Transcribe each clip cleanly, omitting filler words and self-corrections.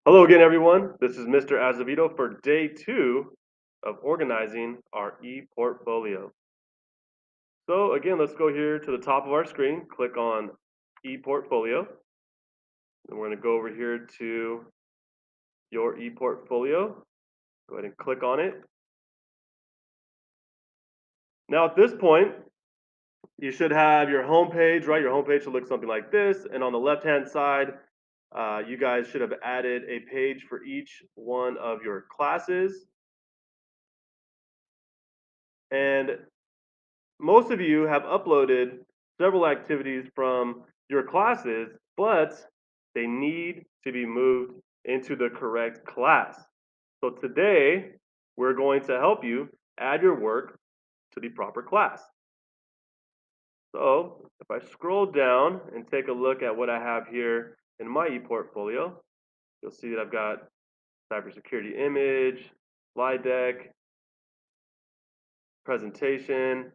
Hello again, everyone. This is Mr. Azevedo for day 2 of organizing our ePortfolio. So again, let's go here to the top of our screen, click on ePortfolio, and we're going to go over here to your ePortfolio. Go ahead and click on it. Now at this point, you should have your home page, right? Your home page should look something like this, and on the left-hand side, you guys should have added a page for each one of your classes. And most of you have uploaded several activities from your classes, but they need to be moved into the correct class. So today, we're going to help you add your work to the proper class. So if I scroll down and take a look at what I have here in my ePortfolio, you'll see that I've got cybersecurity image, slide deck, presentation,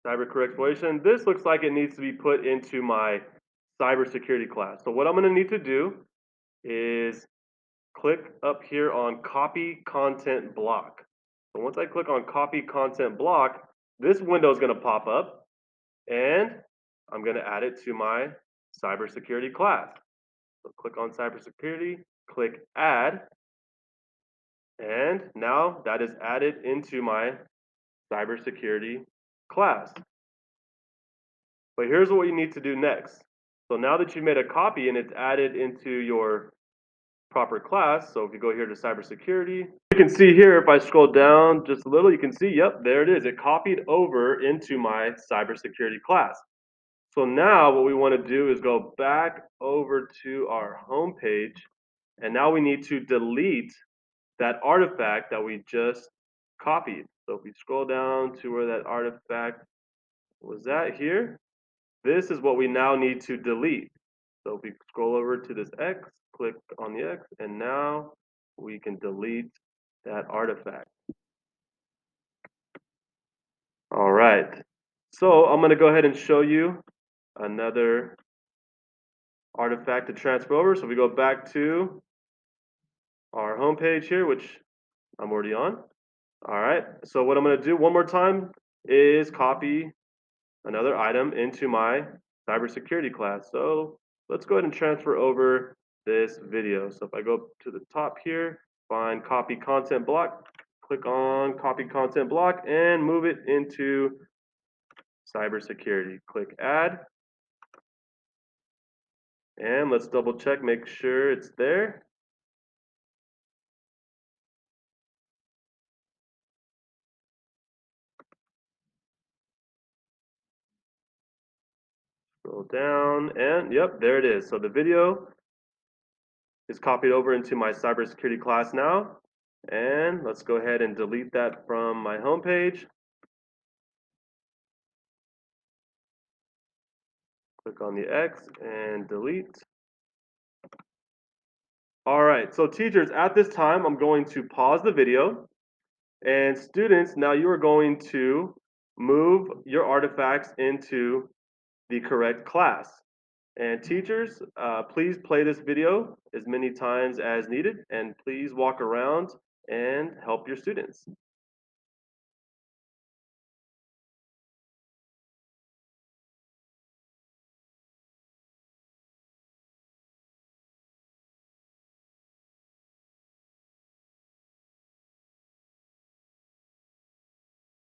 cyber exploration. This looks like it needs to be put into my cybersecurity class. So what I'm going to need to do is click up here on copy content block. So once I click on copy content block, this window is going to pop up and I'm going to add it to my cybersecurity class. So click on cybersecurity, click add, and now that is added into my cybersecurity class. But here's what you need to do next. So now that you made a copy and it's added into your proper class, so if you go here to cybersecurity, you can see here, if I scroll down just a little, you can see, yep, there it is. It copied over into my cybersecurity class. So now what we want to do is go back over to our home page, and now we need to delete that artifact that we just copied. So if we scroll down to where that artifact was at here, this is what we now need to delete. So if we scroll over to this X, click on the X, and now we can delete that artifact. All right. So I'm going to go ahead and show you another artifact to transfer over. So we go back to our home page here, which I'm already on. All right. So what I'm going to do one more time is copy another item into my cybersecurity class. So let's go ahead and transfer over this video. So if I go to the top here, find copy content block, click on copy content block and move it into cybersecurity. Click add and let's double check, make sure it's there. Scroll down and yep, there it is. So the video is copied over into my cybersecurity class now. And let's go ahead and delete that from my home page. Click on the X and delete. All right, so teachers, at this time, I'm going to pause the video. And students, now you are going to move your artifacts into the correct class. And teachers, please play this video as many times as needed, and please walk around and help your students.